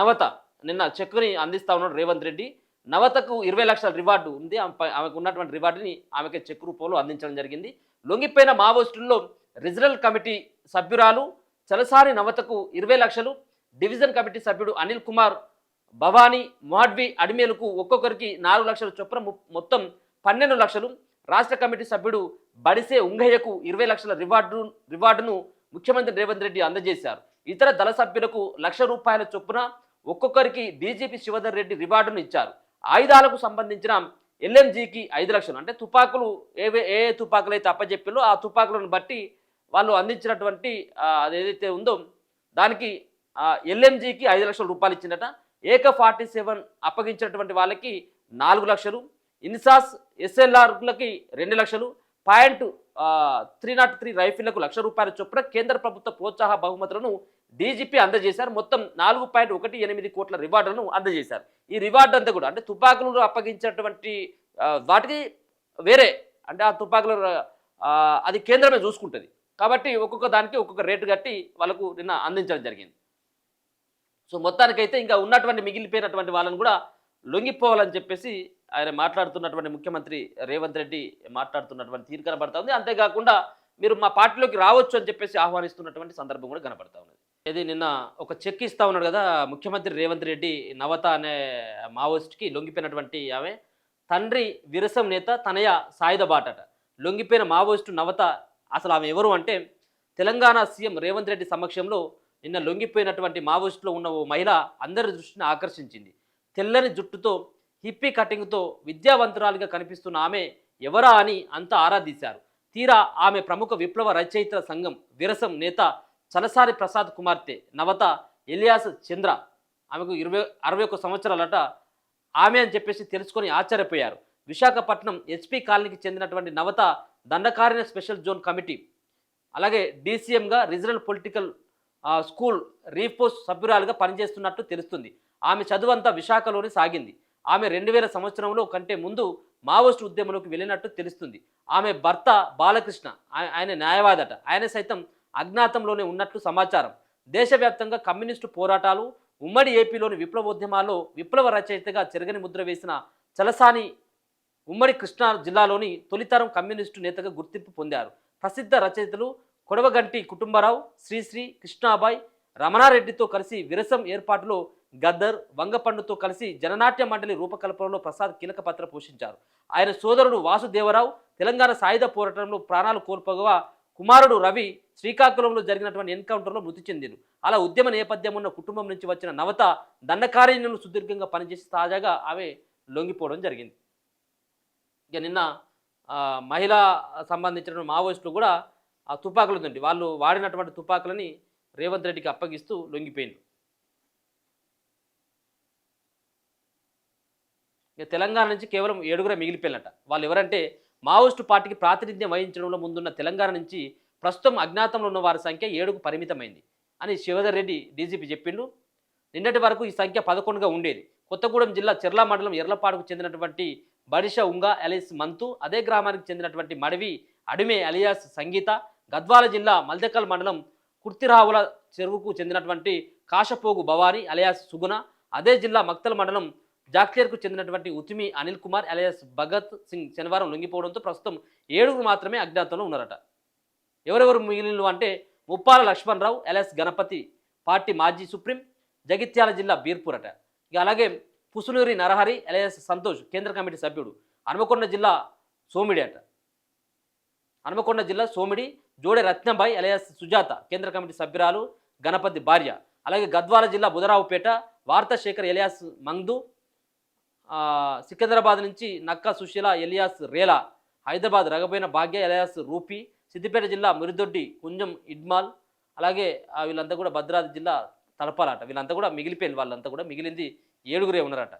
నవత నిన్న చెక్కుని అందిస్తా ఉన్నాడు రేవంత్ రెడ్డి. నవతకు 20 లక్షల రివార్డు ఉంది. ఆమెకు ఉన్నటువంటి రివార్డుని ఆమెకే చెక్ రూపంలో అందించడం జరిగింది. లొంగిపోయిన మావోయిస్టుల్లో రీజనల్ కమిటీ సభ్యురాలు చలసాని నవతకు 20 లక్షలు, డివిజన్ కమిటీ సభ్యుడు అనిల్ కుమార్, భవానీ, మాడ్వి, అడిమేలుకు ఒక్కొక్కరికి 4 లక్షల చొప్పున మొత్తం 12 లక్షలు, రాష్ట్ర కమిటీ సభ్యుడు బడిసే ఉంగయ్యకు 20 లక్షల రివార్డును ముఖ్యమంత్రి రేవంత్ రెడ్డి అందజేశారు. ఇతర దళ సభ్యులకు ₹1,00,000 చొప్పున ఒక్కొక్కరికి డీజీపీ శివధర్ రెడ్డి రివార్డును ఇచ్చారు. ఆయుధాలకు సంబంధించిన ఎల్ఎంజీకి 5 లక్షలు, అంటే తుపాకులు ఏ తుపాకులు అయితే అప్పచెప్పిలో ఆ తుపాకులను బట్టి వాళ్ళు అందించినటువంటి అదేదైతే ఉందో దానికి ఎల్ఎంజీకి 5 లక్షల రూపాయలు ఇచ్చిందట. AK-47 అప్పగించినటువంటి వాళ్ళకి 4 లక్షలు, ఇన్సాస్ SLRలకి 2 లక్షలు, .303 రైఫిళ్లకు ₹1,00,000 చొప్పున కేంద్ర ప్రభుత్వ ప్రోత్సాహ బహుమతులను డీజీపీ అందజేశారు. మొత్తం 4.18 కోట్ల రివార్డులను అందజేశారు. ఈ రివార్డు అంతా కూడా అంటే తుపాకులు అప్పగించినటువంటి వాటికి వేరే, అంటే ఆ తుపాకులు అది కేంద్రమే చూసుకుంటుంది కాబట్టి ఒక్కొక్క దానికి ఒక్కొక్క రేటు కట్టి వాళ్ళకు నిన్న అందించడం జరిగింది. సో మొత్తానికైతే ఇంకా ఉన్నటువంటి మిగిలిపోయినటువంటి వాళ్ళని కూడా లొంగిపోవాలని చెప్పేసి ఆయన మాట్లాడుతున్నటువంటి ముఖ్యమంత్రి రేవంత్ రెడ్డి మాట్లాడుతున్నటువంటి తీరు కనబడతా ఉంది. అంతేకాకుండా మీరు మా పార్టీలోకి రావచ్చు అని చెప్పేసి ఆహ్వానిస్తున్నటువంటి సందర్భం కూడా కనబడతా ఉన్నది. ఇది నిన్న ఒక చెక్ ఇస్తా ఉన్నాడు కదా ముఖ్యమంత్రి రేవంత్ రెడ్డి. నవత అనే మావోయిస్ట్కి లొంగిపోయినటువంటి ఆమె తండ్రి విరసం నేత, తనయ సాయుధ బాటట. లొంగిపోయిన మావోయిస్టు నవత అసలు ఆమె ఎవరు అంటే తెలంగాణ సీఎం రేవంత్ రెడ్డి సమక్షంలో నిన్న లొంగిపోయినటువంటి మావోయిస్టులో ఉన్న ఓ మహిళ అందరి దృష్టిని ఆకర్షించింది. తెల్లని జుట్టుతో హిప్పీ కటింగ్తో విద్యావంతురాలిగా కనిపిస్తున్న ఆమె ఎవరా అని అంతా ఆరాధీశారు. తీరా ఆమె ప్రముఖ విప్లవ రచయితల సంఘం విరసం నేత చలసాని ప్రసాద్ కుమార్తె నవత ఎలియాస్ చంద్ర. ఆమెకు 61 సంవత్సరాలట. ఆమె అని చెప్పేసి తెలుసుకొని ఆశ్చర్యపోయారు. విశాఖపట్నం ఎస్పీ కాలనీకి చెందినటువంటి నవత దండకారణ్య స్పెషల్ జోన్ కమిటీ అలాగే డీసీఎంగా రీజనల్ పొలిటికల్ స్కూల్ రీపోస్ట్ సభ్యురాలుగా పనిచేస్తున్నట్టు తెలుస్తుంది. ఆమె చదువంతా విశాఖలోనే సాగింది. ఆమె 2000 సంవత్సరంలో కంటే ముందు మావోయిస్టు ఉద్యమంలోకి వెళ్ళినట్టు తెలుస్తుంది. ఆమె భర్త బాలకృష్ణ ఆయన న్యాయవాదట. ఆయన సైతం అజ్ఞాతంలోనే ఉన్నట్లు సమాచారం. దేశవ్యాప్తంగా కమ్యూనిస్టు పోరాటాలు, ఉమ్మడి ఏపీలోని విప్లవోద్యమాల్లో విప్లవ రచయితగా చెరగని ముద్ర వేసిన చలసాని ఉమ్మడి కృష్ణా జిల్లాలోని తొలితరం కమ్యూనిస్టు నేతగా గుర్తింపు పొందారు. ప్రసిద్ధ రచయితలు కొడవగంటి కుటుంబరావు, శ్రీశ్రీ, కృష్ణాబాయ్, రమణారెడ్డితో కలిసి విరసం ఏర్పాటులో గద్దర్, వంగపండుతో కలిసి జననాట్య మండలి రూపకల్పనలో ప్రసాద్ కీలక పాత్ర పోషించారు. ఆయన సోదరుడు వాసుదేవరావు తెలంగాణ సాయుధ పోరాటంలో ప్రాణాలు కోల్పోగా కుమారుడు రవి శ్రీకాకుళంలో జరిగినటువంటి ఎన్కౌంటర్లో మృతి చెందిరు. అలా ఉద్యమ నేపథ్యం ఉన్న కుటుంబం నుంచి వచ్చిన నవత దండకారణ్యంలో సుదీర్ఘంగా పనిచేసి తాజాగా ఆమె లొంగిపోవడం జరిగింది. ఇక నిన్న మహిళా సంబంధించిన మావోయిస్టులు కూడా ఆ తుపాకులు ఉందండి, వాళ్ళు వాడినటువంటి తుపాకులని రేవంత్ రెడ్డికి అప్పగిస్తూ లొంగిపోయింది. ఇక తెలంగాణ నుంచి కేవలం 7 మిగిలిపోయినట. వాళ్ళు ఎవరంటే మావోయిస్టు పార్టీకి ప్రాతినిధ్యం వహించడంలో ముందున్న తెలంగాణ నుంచి ప్రస్తుతం అజ్ఞాతంలో ఉన్న వారి సంఖ్య 7కు పరిమితమైంది అని శివధర్ రెడ్డి డీజీపీ చెప్పిండు. నిన్నటి వరకు ఈ సంఖ్య 11గా ఉండేది. కొత్తగూడెం జిల్లా చెర్ల మండలం ఎర్లపాడుకు చెందినటువంటి బడిష ఉంగా అలియాస్ మంతు, అదే గ్రామానికి చెందినటువంటి మడివి అడిమే అలియాస్ సంగీత, గద్వాల జిల్లా మల్దెకల్ మండలం కుర్తిరావుల చెరువుకు చెందినటువంటి కాశపోగు భవానీ అలియాస్ సుగుణ, అదే జిల్లా మక్తల్ మండలం జాక్లేర్కు చెందినటువంటి ఉతిమి అనిల్ కుమార్ అలియాస్ భగత్ సింగ్ శనివారం లొంగిపోవడంతో ప్రస్తుతం 7 మాత్రమే అజ్ఞాతంలో ఉన్నారట. ఎవరెవరు మిగిలిన అంటే ముప్పాల లక్ష్మణరావు అలియాస్ గణపతి పార్టీ మాజీ సుప్రీం, జగిత్యాల జిల్లా బీర్పూర్ అట. ఇక అలాగే పుసునూరి నరహరి అలియాస్ సంతోష్ కేంద్ర కమిటీ సభ్యుడు, హనుమకొండ జిల్లా సోమిడి అట. హనుమకొండ జిల్లా సోమిడి జోడె రత్నబాయి అలియాస్ సుజాత కేంద్ర కమిటీ సభ్యురాలు, గణపతి భార్య. అలాగే గద్వాల జిల్లా బుధరావుపేట వార్తాశేఖర్ ఎలియాస్ మంగ్దు, సికింద్రాబాద్ నుంచి నక్కా సుశీల ఎలియాస్ రేలా, హైదరాబాద్ రగబోయిన భాగ్య ఎలియాస్ రూపీ, సిద్దిపేట జిల్లా మురిదొడ్డి కుంజం ఇడ్మాల్, అలాగే వీళ్ళంతా కూడా భద్రాద్రి జిల్లా తలపాలట. వీళ్ళంతా కూడా మిగిలిపోయింది. వాళ్ళంతా కూడా మిగిలింది 7 ఉన్నారట.